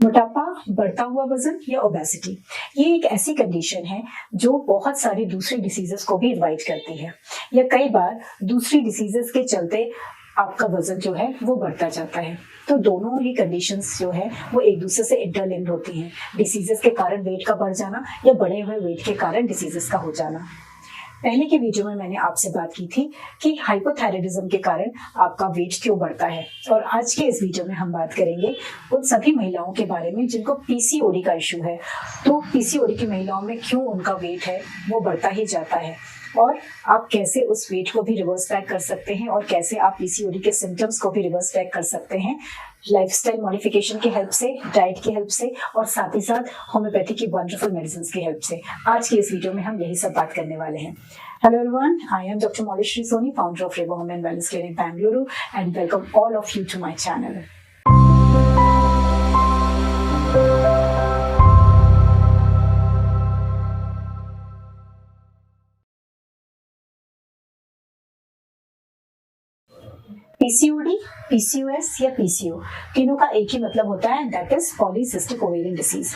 मोटापा, बढ़ता हुआ वजन या ओबेसिटी, ये एक ऐसी कंडीशन है जो बहुत सारी दूसरी डिसीजेस को भी इनवाइट करती है, या कई बार दूसरी डिसीजेस के चलते आपका वजन जो है वो बढ़ता जाता है। तो दोनों ही कंडीशंस जो है वो एक दूसरे से इंटरलिंक्ड होती हैं। डिसीजेस के कारण वेट का बढ़ जाना या बढ़े हुए वेट के कारण डिसीजेस का हो जाना। पहले के वीडियो में मैंने आपसे बात की थी कि हाइपोथायराइडिज्म के कारण आपका वेट क्यों बढ़ता है, और आज के इस वीडियो में हम बात करेंगे उन सभी महिलाओं के बारे में जिनको पीसीओडी का इश्यू है। तो पीसीओडी की महिलाओं में क्यों उनका वेट है वो बढ़ता ही जाता है, और आप कैसे उस वेट को भी रिवर्स बैक कर सकते हैं, और कैसे आप पीसीओडी के सिम्टम्स को भी रिवर्स बैक कर सकते हैं लाइफस्टाइल मॉडिफिकेशन की हेल्प से, डाइट की हेल्प से, और साथ ही साथ होम्योपैथी की वंडरफुल मेडिसिन की हेल्प से। आज की इस वीडियो में हम यही सब बात करने वाले हैं। Hello everyone, I am Dr. Mollishri Soni, founder of Reva Home and Wellness Clinic, Bangalore, and welcome all of you to my channel. PCOD, PCOS या पीसीओ, तीनों का एक ही मतलब होता है, that is polycystic ovarian disease.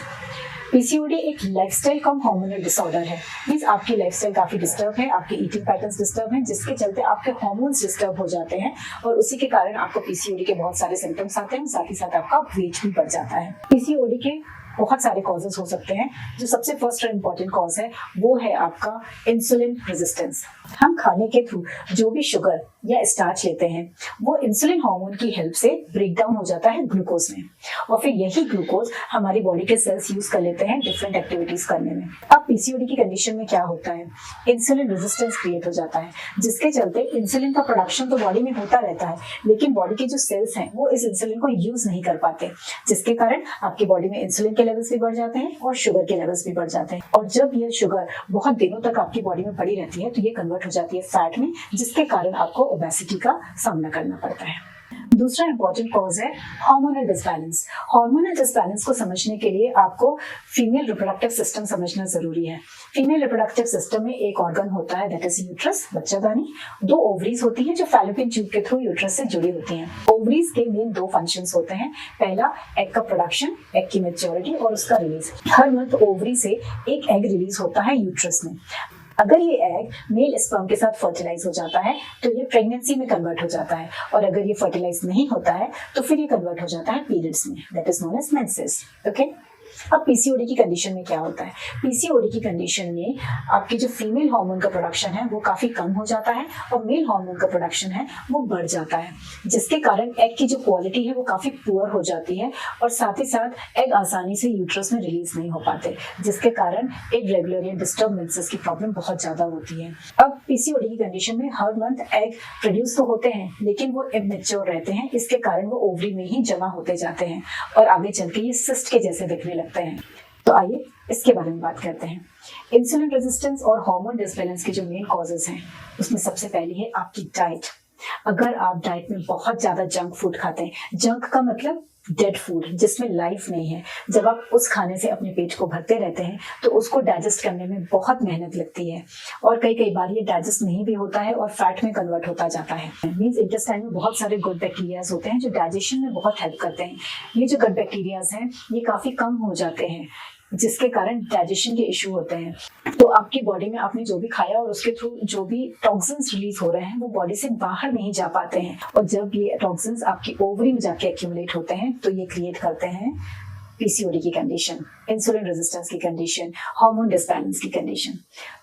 PCOD एक lifestyle कम hormonal disorder है। Means आपकी लाइफस्टाइल काफी डिस्टर्ब है, आपके ईटिंग पैटर्न्स डिस्टर्ब हैं, जिसके चलते आपके हार्मोन्स डिस्टर्ब हो जाते हैं, और उसी के कारण आपको पीसीओडी के बहुत सारे सिम्टम्स आते हैं, साथ ही साथ आपका वेट भी बढ़ जाता है। पीसीओडी के बहुत सारे कॉजेज हो सकते हैं। जो सबसे फर्स्ट और इम्पोर्टेंट कॉज है वो है आपका इंसुलिन रेजिस्टेंस। हम खाने के थ्रू जो भी शुगर या स्टार्च लेते हैं वो इंसुलिन हार्मोन की हेल्प से ब्रेक डाउन हो जाता है ग्लूकोज में, और फिर यही ग्लूकोज हमारी बॉडी के सेल्स यूज कर लेते हैं डिफरेंट एक्टिविटीज करने में। अब पीसीओडी की कंडीशन में क्या होता है, इंसुलिन रेजिस्टेंस क्रिएट हो जाता है, जिसके चलते इंसुलिन का प्रोडक्शन तो बॉडी में होता रहता है, लेकिन बॉडी के जो सेल्स हैं वो इस इंसुलिन को यूज नहीं कर पाते, जिसके कारण आपकी बॉडी में इंसुलिन के लेवल्स भी बढ़ जाते हैं और शुगर के लेवल्स भी बढ़ जाते हैं। और जब ये शुगर बहुत दिनों तक आपकी बॉडी में पड़ी रहती है तो ये कन्वर्ट हो जाती है फैट में, जिसके कारण आपको ओबेसिटी का सामना करना पड़ता है। दूसरा इंपॉर्टेंट कॉज है हार्मोनल डिसबैलेंस। हार्मोनल डिसबैलेंस को समझने के लिए आपको फीमेल रिप्रोडक्टिव सिस्टम समझना जरूरी है। फीमेल रिप्रोडक्टिव सिस्टम में एक ऑर्गन होता है, दैट इज यूट्रस, बच्चादानी। दो ओवरीज होती हैं जो फैलोपियन ट्यूब के थ्रू यूट्रस से जुड़ी होती हैं। ओवरीज के मेन दो फंक्शंस होते हैं, पहला एग का प्रोडक्शन, एग की मैच्योरिटी और उसका रिलीज। हर मंथ ओवरी से एक एग रिलीज होता है यूट्रस में। अगर ये एग मेल स्पर्म के साथ फर्टिलाइज हो जाता है तो ये प्रेगनेंसी में कन्वर्ट हो जाता है, और अगर ये फर्टिलाइज नहीं होता है तो फिर ये कन्वर्ट हो जाता है पीरियड्स में, that is known as menses. Okay, अब पीसीओडी की कंडीशन में क्या होता है, पीसीओडी की कंडीशन में आपकी जो फीमेल हार्मोन का प्रोडक्शन है वो काफी कम हो जाता है, और मेल हार्मोन का प्रोडक्शन है वो बढ़ जाता है, जिसके कारण एग की जो क्वालिटी है वो काफी पुअर हो जाती है, और साथ ही साथ एग आसानी से यूट्रस में रिलीज नहीं हो पाते, जिसके कारण इर्रेगुलर या डिस्टर्ब मेंसेस की प्रॉब्लम बहुत ज्यादा होती है। अब पीसीओडी की कंडीशन में हर मंथ एग प्रोड्यूस तो होते हैं, लेकिन वो इमेच्योर रहते हैं, इसके कारण वो ओवरी में ही जमा होते जाते हैं, और आगे चल के ये सिस्ट के जैसे दिखने लगते हैं। तो आइए इसके बारे में बात करते हैं। इंसुलिन रेजिस्टेंस और हार्मोन डिसबैलेंस के जो मेन कॉजेज हैं उसमें सबसे पहली है आपकी डाइट। अगर आप डाइट में बहुत ज्यादा जंक फूड खाते हैं, जंक का मतलब डेड फूड जिसमें लाइफ नहीं है, जब आप उस खाने से अपने पेट को भरते रहते हैं तो उसको डाइजेस्ट करने में बहुत मेहनत लगती है, और कई बार ये डाइजेस्ट नहीं भी होता है और फैट में कन्वर्ट होता जाता है। मींस इंटेस्टाइन में बहुत सारे गुड बैक्टीरियाज होते हैं जो डाइजेशन में बहुत हेल्प करते हैं। ये जो गुड बैक्टीरियाज हैं ये काफी कम हो जाते हैं, जिसके कारण डाइजेशन के इश्यू होते हैं। तो आपकी बॉडी में आपने जो भी खाया और उसके थ्रू जो भी टॉक्सिन्स रिलीज हो रहे हैं वो बॉडी से बाहर नहीं जा पाते हैं, और जब ये टॉक्सिन्स आपकी ओवरी में जाके एक्यूमुलेट होते हैं तो ये क्रिएट करते हैं पीसीओडी की कंडीशन, इंसुलिन रेजिस्टेंस की कंडीशन, हार्मोन डिसबैलेंस की कंडीशन।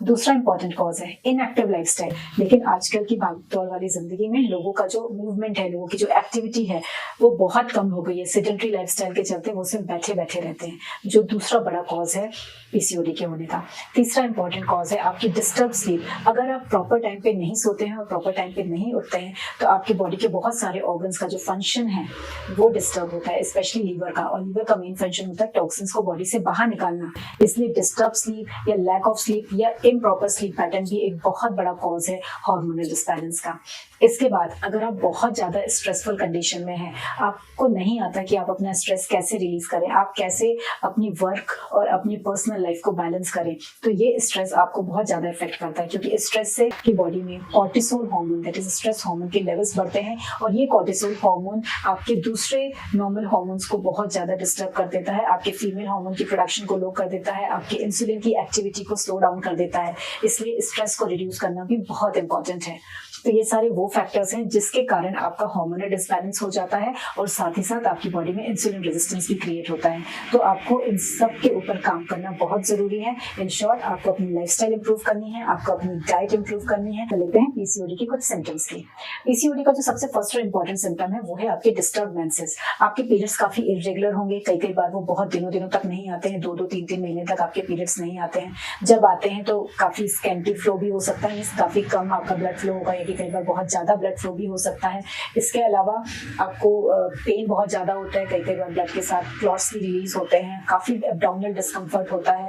दूसरा इंपॉर्टेंट कॉज है इनएक्टिव लाइफस्टाइल। लेकिन आजकल की भागदौड़ वाली जिंदगी में लोगों का जो मूवमेंट है, लोगों की जो एक्टिविटी है वो बहुत कम हो गई है। सेडेंटरी लाइफस्टाइल के चलते वो सिर्फ बैठे बैठे रहते हैं, जो दूसरा बड़ा कॉज है पीसीओडी के होने का। तीसरा इंपॉर्टेंट कॉज है आपकी डिस्टर्ब स्लीप। अगर आप प्रॉपर टाइम पे नहीं सोते हैं और प्रॉपर टाइम पे नहीं उठते हैं तो आपकी बॉडी के बहुत सारे ऑर्गन्स का जो फंक्शन है वो डिस्टर्ब होता है, स्पेशली लीवर का, और लीवर का मेन फंक्शन होता है टॉक्सिन्स को बॉडी से बाहर निकालना। इसलिए डिस्टर्ब स्लीप या लैक ऑफ स्लीप या इम्प्रॉपर स्लीप पैटर्न भी एक बहुत बड़ा कॉज है हार्मोनल डिसबैलेंस का। इसके बाद अगर आप बहुत ज्यादा स्ट्रेसफुल कंडीशन में हैं, आपको नहीं आता कि आप अपना स्ट्रेस कैसे रिलीज करें, आप कैसे अपनी वर्क और अपनी पर्सनल लाइफ को बैलेंस करें, तो ये स्ट्रेस आपको बहुत ज्यादा इफेक्ट करता है, क्योंकि स्ट्रेस से की बॉडी में cortisol hormone, that is stress hormone के लेवल्स बढ़ते हैं, और ये कॉर्टिसोल हार्मोन आपके दूसरे नॉर्मल हार्मोन्स को बहुत ज्यादा डिस्टर्ब करते देता है, आपके फीमेल हार्मोन की प्रोडक्शन को लो कर देता है, आपके इंसुलिन की एक्टिविटी को स्लो डाउन कर देता है। इसलिए स्ट्रेस को रिड्यूस करना भी बहुत इंपॉर्टेंट है। तो ये सारे वो फैक्टर्स हैं जिसके कारण आपका हार्मोनल डिसबैलेंस हो जाता है और साथ ही साथ आपकी बॉडी में इंसुलिन रेजिस्टेंस भी क्रिएट होता है। तो आपको इन सब के ऊपर काम करना बहुत जरूरी है। इन शॉर्ट, आपको अपनी लाइफस्टाइल इंप्रूव करनी है, आपको अपनी डाइट इंप्रूव करनी है। तो लेते हैं पीसीओडी के कुछ सिम्टम्स की। पीसीओडी का जो सबसे फर्स्ट और इंपॉर्टेंट सिम्टम है वो है आपके डिस्टर्ब मेंसेस। आपके पीरियड्स काफी इरेगुलर होंगे, कई बार वो बहुत दिनों तक नहीं आते हैं, 2-2, 3-3 महीने तक आपके पीरियड्स नहीं आते हैं। जब आते हैं तो काफी स्कैंटी फ्लो भी हो सकता है, काफी कम आपका ब्लड फ्लो होगा, या कई बार बहुत ज्यादा ब्लड फ्लो भी हो सकता है। इसके अलावा आपको पेन बहुत ज्यादा होता है, कई बार ब्लड के साथ क्लॉट्स भी रिलीज होते हैं, काफी एब्डोमिनल डिस्कम्फर्ट होता है।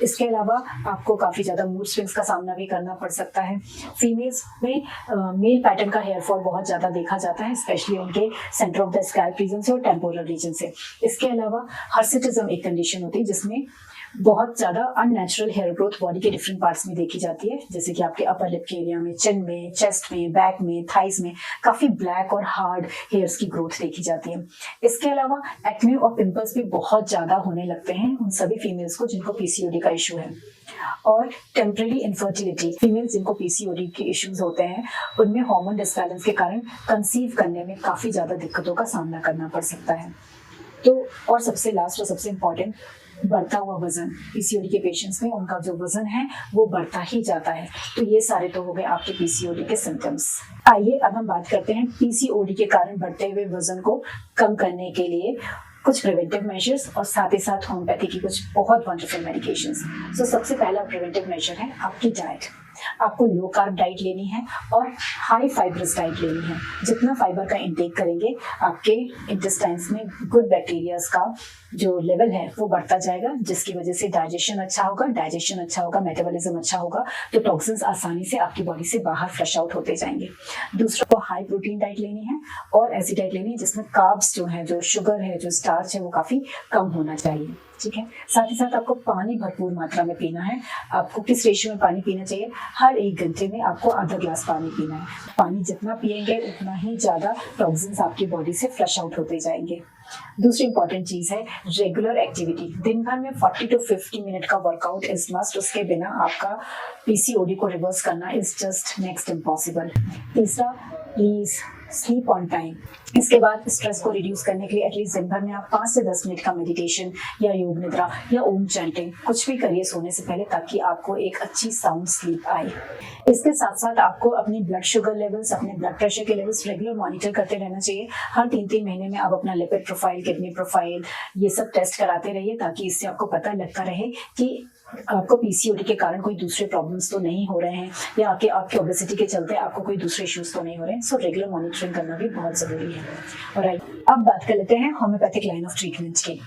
इसके अलावा आपको काफी ज्यादा मूड स्विंग्स का सामना भी करना पड़ सकता है। फीमेल्स में मेल पैटर्न का हेयर फॉल बहुत ज्यादा देखा जाता है, स्पेशली उनके center of the scalp region से और टेम्पोरल रीजन से। इसके अलावा हर्सिटिज्म एक कंडीशन होती है जिसमें बहुत ज्यादा अननेचुरल हेयर ग्रोथ बॉडी के डिफरेंट पार्ट्स में देखी जाती है, जैसे कि आपके अपर लिप के एरिया में, चिन में, चेस्ट में, बैक में, थाइस में काफी ब्लैक और हार्ड हेयर्स की ग्रोथ देखी जाती है। इसके अलावा एक्ने और पिंपल्स भी बहुत ज्यादा होने लगते हैं उन सभी फीमेल्स को जिनको पीसीओडी का इशू है। और टेम्परेरी इनफर्टिलिटी, फीमेल्स जिनको पीसीओडी के इश्यूज होते हैं उनमें हार्मोन डिसबैलेंस के कारण कंसीव करने में काफी ज्यादा दिक्कतों का सामना करना पड़ सकता है। तो और सबसे लास्ट और सबसे इम्पोर्टेंट, बढ़ता हुआ वजन। पीसीओडी के पेशेंट्स में उनका जो वजन है वो बढ़ता ही जाता है। तो ये सारे तो हो गए आपके पीसीओडी के सिम्टम्स। आइए अब हम बात करते हैं पीसीओडी के कारण बढ़ते हुए वजन को कम करने के लिए कुछ प्रिवेंटिव मेजर्स और साथ ही साथ होम्योपैथी की कुछ बहुत वंडरफुल मेडिकेशंस। सो सबसे पहला प्रिवेंटिव मेजर है आपकी डाइट। आपको लो कार्ब डाइट लेनी है और हाई फाइब्रस डाइट लेनी है। जितना फाइबर का इंटेक करेंगे आपके इंटेस्टाइन्स में गुड बैक्टीरियाज का जो लेवल है वो बढ़ता जाएगा, जिसकी वजह से डाइजेशन अच्छा होगा, मेटाबॉलिज्म अच्छा होगा, तो टॉक्सिन्स आसानी से आपकी बॉडी से बाहर फ्लश आउट होते जाएंगे। दूसरा, को हाई प्रोटीन डाइट लेनी है और ऐसी डाइट लेनी है जिसमें कार्ब्स जो है, जो शुगर है, जो स्टार्च है वो काफी कम होना चाहिए। ठीक है। साथ ही साथ आपको पानी भरपूर मात्रा में पीना है। आपको किस रेशियो में पानी पीना चाहिए? हर 1 घंटे में आपको आधा ग्लास पानी पीना है। पानी जितना पिएंगे उतना ही ज्यादा टॉक्सिन्स आपकी बॉडी से फ्लश आउट होते जाएंगे। दूसरी इंपॉर्टेंट चीज है रेगुलर एक्टिविटी। दिन भर में 40 to 50 मिनट का वर्कआउट इज मस्ट। उसके बिना आपका पीसीओडी को रिवर्स करना इज जस्ट नेक्स्ट इम्पॉसिबल। तीसरा, प्लीज स्लीप ऑन टाइम। इसके बाद स्ट्रेस को रिड्यूस करने के लिए एटलीस्ट दिन भर में आप 5 से 10 मिनट का मेडिटेशन या योग निद्रा या ओम चैंटिंग कुछ भी करिए सोने से पहले, ताकि आपको एक अच्छी साउंड स्लीप आए। इसके साथ साथ आपको अपनी ब्लड शुगर लेवल्स, अपने ब्लड प्रेशर के लेवल्स रेगुलर मॉनिटर करते रहना चाहिए। हर 3-3 महीने में आप अपना लिपिड प्रोफाइल, किडनी प्रोफाइल, ये सब टेस्ट कराते रहिए, ताकि इससे आपको पता लगता रहे कि आपको पीसीओडी के कारण कोई दूसरे प्रॉब्लम्स तो नहीं हो रहे हैं, या आपके ओबेसिटी के चलते आपको कोई दूसरे इश्यूज तो नहीं हो रहे हैं। सो रेगुलर मॉनिटरिंग करना भी बहुत जरूरी है। और अब बात कर लेते हैं होम्योपैथिक लाइन ऑफ ट्रीटमेंट की।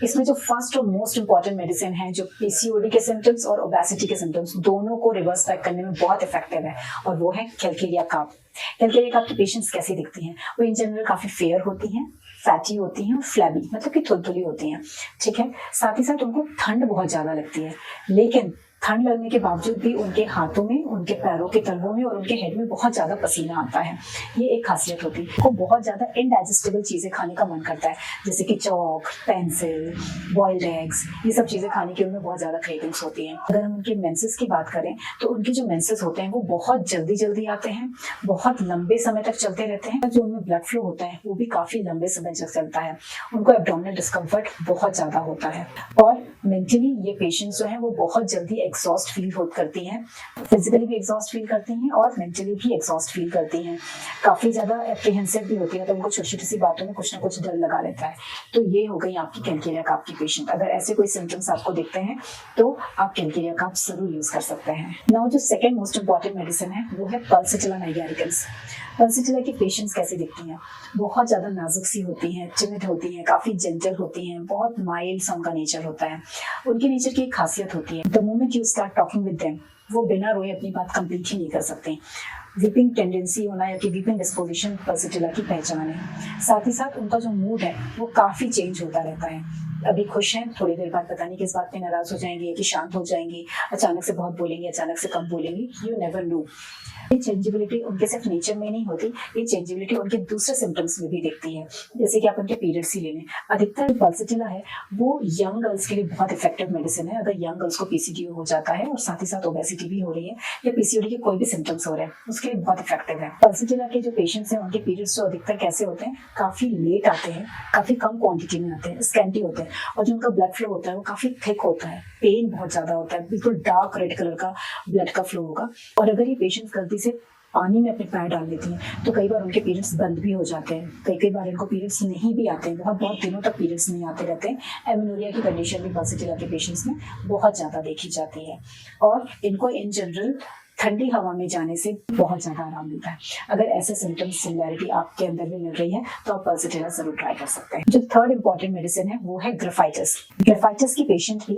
इसमें जो फर्स्ट और मोस्ट इंपॉर्टेंट मेडिसिन है, जो पीसीओडी के सिम्टम्स और ओबेसिटी के सिम्टम्स दोनों को रिवर्स बैक करने में बहुत इफेक्टिव है, और वो है कैलकेरिया कार्प। कैलकेरिया कार्प की पेशेंट्स कैसी दिखती हैं? वो इन जनरल काफी फेयर होती हैं, फैटी होती हैं और फ्लैबी, मतलब कि थुलथुली होती हैं। ठीक है। साथ ही साथ उनको ठंड बहुत ज्यादा लगती है, लेकिन ठंड लगने के बावजूद भी उनके हाथों में, उनके पैरों के तलवों में और उनके हेड में बहुत ज्यादा पसीना आता है। ये एक खासियत होती है। उनको बहुत ज्यादा इनडाइजेस्टेबल चीजें खाने का मन करता है, जैसे कि चॉक, पेंसिल, बॉइल्ड एग्स, ये सब चीजें खाने की उनमें बहुत ज्यादा क्रेविंग्स होती हैं। अगर हम उनके मेंसेस की बात करें तो उनके जो मेंसेस होते हैं वो बहुत जल्दी आते हैं, बहुत लंबे समय तक चलते रहते हैं। जो उनमें ब्लड फ्लो होता है वो भी काफी लंबे समय तक चलता है। उनको एब्डोमिनल डिस्कम्फर्ट बहुत ज्यादा होता है, और मेंटली ये पेशेंट्स जो है वो बहुत जल्दी एग्जॉस्ट फील करती हैं। फिजिकली भी एग्जॉस्ट फील करती हैं और मेंटली भी एग्जॉस्ट फील करती हैं। काफी ज्यादा एप्रीहेंसिव भी होती है, तो उनको छोटी छोटी सी बातों में कुछ ना कुछ डर लगा रहता है। तो ये हो गई आपकी कैलकेरिया कार्प की पेशेंट। अगर ऐसे कोई सिम्टम्स आपको दिखते हैं तो आप कैलकेरिया कार्प जरूर यूज कर सकते हैं। नाउ जो सेकंड मोस्ट इंपॉर्टेंट मेडिसिन है वो है पल्सिटिला नाइगेरिकन्स। पल्सिटिला की पेशेंट्स कैसी दिखती हैं? बहुत ज्यादा नाजुक सी होती हैं, चिमिड होती हैं, काफी जेंटल होती हैं, बहुत माइल्ड सा उनका नेचर होता है। उनके नेचर की एक खासियत होती है, the moment you start talking with them, वो बिना रोए अपनी बात कंप्लीट ही नहीं कर सकते। वीपिंग टेंडेंसी होना या कि वीपिंग डिस्पोजिशन पल्सिटिला की पहचान है। साथ ही साथ उनका जो मूड है वो काफी चेंज होता रहता है। अभी खुश हैं, थोड़ी देर बाद पता नहीं किस बात पे नाराज हो जाएंगे, कि शांत हो जाएंगे, अचानक से बहुत बोलेंगे, अचानक से कम बोलेंगे, यू नेवर नो। ये चेंजेबिलिटी उनके सिर्फ नेचर में नहीं होती, ये चेंजेबिलिटी उनके दूसरे सिम्टम्स में भी दिखती है। जैसे कि आप उनके पीरियड्स ही ले लें। अधिकतर पल्सटिला है वो यंग गर्ल्स के लिए बहुत इफेक्टिव मेडिसिन है। अगर यंग गर्ल्स को पीसीडीओ हो जाता है और साथ ही साथ ओबेसिटी भी हो रही है या पीसीओडी के कोई भी सिम्टम्स हो रहे हैं, उसके लिए बहुत इफेक्टिव है। पल्सटिला के जो पेशेंट्स हैं उनके पीरियड्स तो अधिकतर कैसे होते हैं, काफी लेट आते हैं, काफी कम क्वांटिटी में आते हैं, स्कैंटी होते हैं, और जो उनका ब्लड फ्लो होता है वो काफी थिक होता है, पेन बहुत ज्यादा होता है, बिल्कुल डार्क रेड कलर का ब्लड का फ्लो होगा। और अगर ये पेशेंट्स गलती से पानी में अपने पैर डाल लेती हैं तो कई बार उनके पीरियड्स बंद भी हो जाते हैं, कई बार इनको पीरियड्स नहीं भी आते हैं, बहुत दिनों तक पीरियड्स नहीं आते रहते हैं। एमेनोरिया की कंडीशन भी पल्सटिला के पेशेंट्स में बहुत ज्यादा देखी जाती है और इनको इन जनरल ठंडी हवा में जाने से बहुत ज्यादा आराम मिलता है। अगर ऐसे सिम्टम्स सिमिलैरिटी आपके अंदर भी मिल रही है तो आप पल्सटिला जरूर ट्राई कर सकते हैं। जो थर्ड इंपॉर्टेंट मेडिसिन है वो है ग्राफाइटिस। ग्राफाइटिस की पेशेंट भी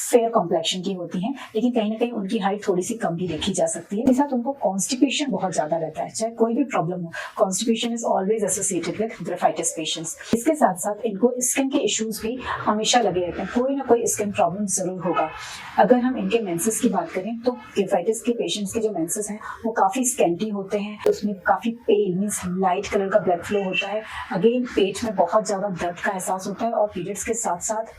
फेयर कॉम्प्लेक्शन की होती हैं, लेकिन कहीं ना कहीं उनकी हाइट थोड़ी सी कम भी देखी जा सकती है। इसके साथ उनको कॉन्स्टिपेशन बहुत ज्यादा रहता है, चाहे कोई भी प्रॉब्लम हो, constipation is always associated with ग्राफाइटिस patients. इसके साथ साथ इनको स्किन के इश्यूज भी हमेशा लगे रहते हैं, कोई ना कोई स्किन प्रॉब्लम जरूर होगा। अगर हम इनके मेंसेस की बात करें तो ग्राफाइटिस के पेशेंट्स के जो मेंसेस हैं वो काफी स्कैंटी होते हैं, उसमें काफी पेल मींस लाइट कलर का ब्लड फ्लो होता है। अगेन पेट में बहुत ज्यादा दर्द का एहसास होता है और पीरियड्स के साथ साथ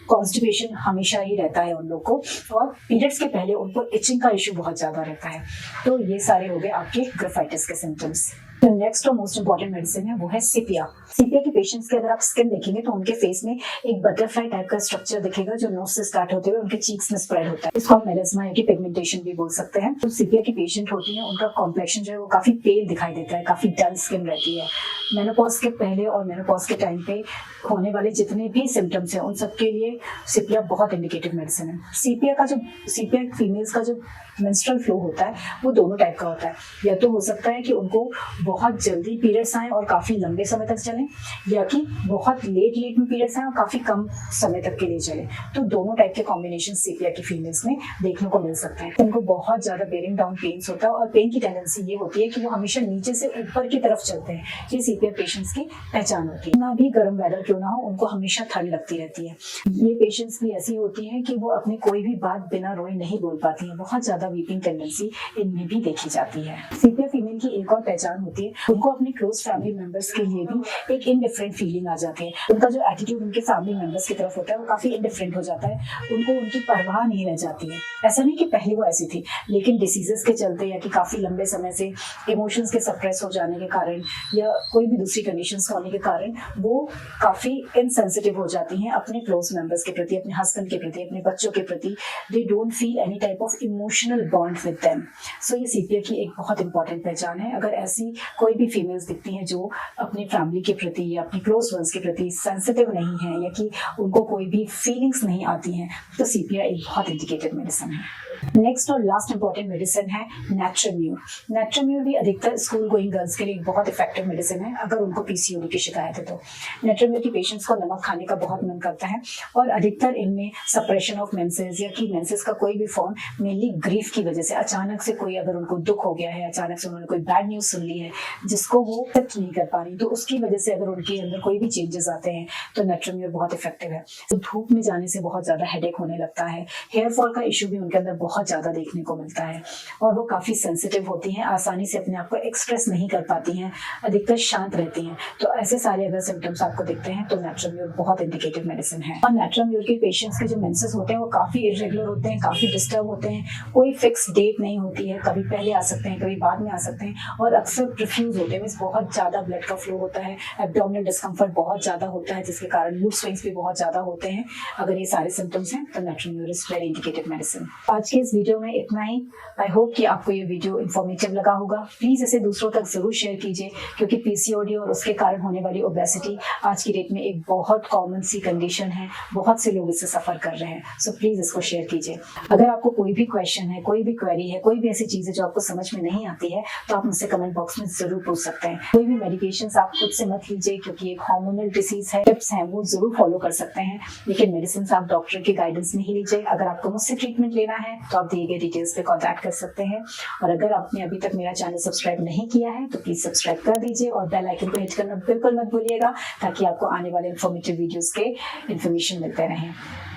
कॉन्स्टिपेशन हमेशा ही रहता है उन लोग को, और पीरियड्स के पहले उनको इचिंग का इश्यू बहुत ज्यादा रहता है। तो ये सारे हो गए आपके ग्राफाइटिस के सिम्टम्स। जो नेक्स्ट और मोस्ट इंपॉर्टेंट मेडिसिन है वो है सीपिया। सीपिया के पेशेंट्स के अगर आप स्किन देखेंगे तो उनके फेस में एक बटरफ्लाई टाइप का स्ट्रक्चर दिखेगा जो नोज से स्टार्ट होते हुए उनके चीक्स में स्प्रेड होता है। इसको हम मेलेस्मा या पिगमेंटेशन भी बोल सकते हैं। तो सीपिया की पेशेंट होती है उनका कॉम्प्लेक्शन जो है वो काफी पेल दिखाई देता है, काफी डल स्किन रहती है। मेनोपॉज के पहले और मेनोपॉज के टाइम पे होने वाले जितने भी सिम्टम्स हैं उन सबके लिए सीपिया बहुत इंडिकेटिव मेडिसिन है। सीपिया फीमेल्स का जो मेंस्ट्रुअल फ्लो होता है वो दोनों टाइप का होता है। या तो हो सकता है कि उनको बहुत जल्दी पीरियड्स आए और काफी लंबे समय तक चलें, या कि बहुत लेट में पीरियड्स आए और काफी कम समय तक के लिए चले। तो दोनों टाइप के कॉम्बिनेशन सीपिया की फीमेल्स में देखने को मिल सकते हैं। उनको बहुत ज्यादा बेरिंग डाउन पेन्स होता है और पेन की टेंडेंसी ये होती है कि वो हमेशा नीचे से ऊपर की तरफ चलते हैं। ये सीपिया पेशेंट्स की पहचान होती है। ना भी गर्म वेदर क्यों ना हो उनको हमेशा ठंड लगती रहती है। ये पेशेंट्स भी ऐसी होती है कि वो अपनी कोई भी बात बिना रोए नहीं बोल पाती है, बहुत ज्यादा वीपिंग टेंडेंसी इनमें भी देखी जाती है। सीपिया फीमेल की एक और पहचान होती है, उनको अपने क्लोज फैमिली मेंबर्स के लिए भी एक इनडिफरेंट फीलिंग आ जाती है। उनका जो एटीट्यूड उनके फैमिली मेंबर्स की तरफ होता है वो काफी इनडिफरेंट हो जाता है, उनको उनकी परवाह नहीं रह जाती है। ऐसा नहीं कि पहले वो ऐसी थी, लेकिन डिसीजेस के चलते या कि काफी लंबे समय से इमोशंस के सप्रेस हो जाने के कारण या कोई भी दूसरी कंडीशंस होने के कारण वो काफी इनसेंसिटिव हो जाती हैं अपने क्लोज मेंबर्स के प्रति, अपने हस्बैंड के प्रति, अपने बच्चों के प्रति। They don't feel any type of emotional bond with them. So ये सीपिया की एक बहुत इंपॉर्टेंट पहचान है। अगर ऐसी कोई भी फीमेल्स दिखती हैं जो अपनी फैमिली के प्रति या अपनी क्लोज वंस के प्रति सेंसिटिव नहीं है या कि उनको कोई भी फीलिंग्स नहीं आती हैं, तो सीपिया एक बहुत इंडिकेटेड मेडिसिन है। नेक्स्ट और लास्ट इंपॉर्टेंट मेडिसिन है नेट्रोम्यूर। नेट्रोम्यूर भी अधिकतर स्कूल गोइंग गर्ल्स के लिए बहुत इफेक्टिव मेडिसिन है अगर उनको पीसीओडी की शिकायत है तो। नेट्रोम्यूर की पेशेंट्स को नमक खाने का बहुत मन करता है और अधिकतर इनमें सप्रेशन ऑफ मेंसेस या कि मेंसेस का कोई भी फॉर्म मेनली ग्रीफ की वजह से, अचानक से कोई अगर उनको दुख हो गया है, अचानक से उन्होंने कोई बैड न्यूज सुन ली है जिसको वो एक्सेप्ट नहीं कर पा रही, तो उसकी वजह से अगर उनके अंदर कोई भी चेंजेस आते हैं तो नेट्रोम्यूर बहुत इफेक्टिव है। तो धूप में जाने से बहुत ज्यादा हेडेक होने लगता है, हेयर फॉल का इशू भी उनके अंदर बहुत ज्यादा देखने को मिलता है और वो काफी सेंसिटिव होती हैं, आसानी से अपने आप को एक्सप्रेस नहीं कर पाती हैं, अधिकतर शांत रहती हैं। तो ऐसे सारे अगर सिम्टम्स आपको दिखते हैं तो नेट्रोम्यूर बहुत इंडिकेटिव मेडिसिन है। और नेट्रोम्यूर के पेशेंट्स के जो मेंसेस होते हैं वो काफी इरेगुलर होते हैं, काफी डिस्टर्ब होते हैं, कोई फिक्स डेट नहीं होती है, कभी पहले आ सकते हैं, कभी बाद में आ सकते हैं और अक्सर प्रोफ्यूज होते हैं, मींस बहुत ज्यादा ब्लड का फ्लो होता है, एब्डोमिनल डिस्कम्फर्ट बहुत ज्यादा होता है जिसके कारण मूड स्विंग्स भी बहुत ज्यादा होते हैं। अगर ये सारे सिम्टम्स हैं तो नेट्रोम्यूर इज वेरी इंडिकेटेड मेडिसिन। आज के इस वीडियो में इतना ही। आई होप कि आपको ये वीडियो इन्फॉर्मेटिव लगा होगा। प्लीज इसे दूसरों तक जरूर शेयर कीजिए क्योंकि पीसीओडी और उसके कारण होने वाली ओबेसिटी आज की डेट में एक बहुत कॉमन सी कंडीशन है, बहुत से लोग इससे सफर कर रहे हैं। सो प्लीज इसको शेयर कीजिए। अगर आपको कोई भी क्वेश्चन है, कोई भी क्वेरी है, कोई भी ऐसी चीज है जो आपको समझ में नहीं आती है तो आप मुझसे कमेंट बॉक्स में जरूर पूछ सकते हैं। कोई भी मेडिकेशन आप खुद से मत लीजिए क्योंकि एक हार्मोनल डिसीज है, टिप्स हैं वो जरूर फॉलो कर सकते हैं, लेकिन मेडिसिन आप डॉक्टर की गाइडेंस में ही लीजिए। अगर आपको मुझसे ट्रीटमेंट लेना है तो आप दिए गए डिटेल्स पे कॉन्टैक्ट कर सकते हैं। और अगर आपने अभी तक मेरा चैनल सब्सक्राइब नहीं किया है तो प्लीज सब्सक्राइब कर दीजिए और बेल आइकन को हिट करना बिल्कुल मत भूलिएगा ताकि आपको आने वाले इन्फॉर्मेटिव वीडियोस के इन्फॉर्मेशन मिलते रहें।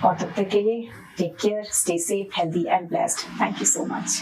और तब तक के लिए take care, stay safe, healthy and blessed. Thank you so much.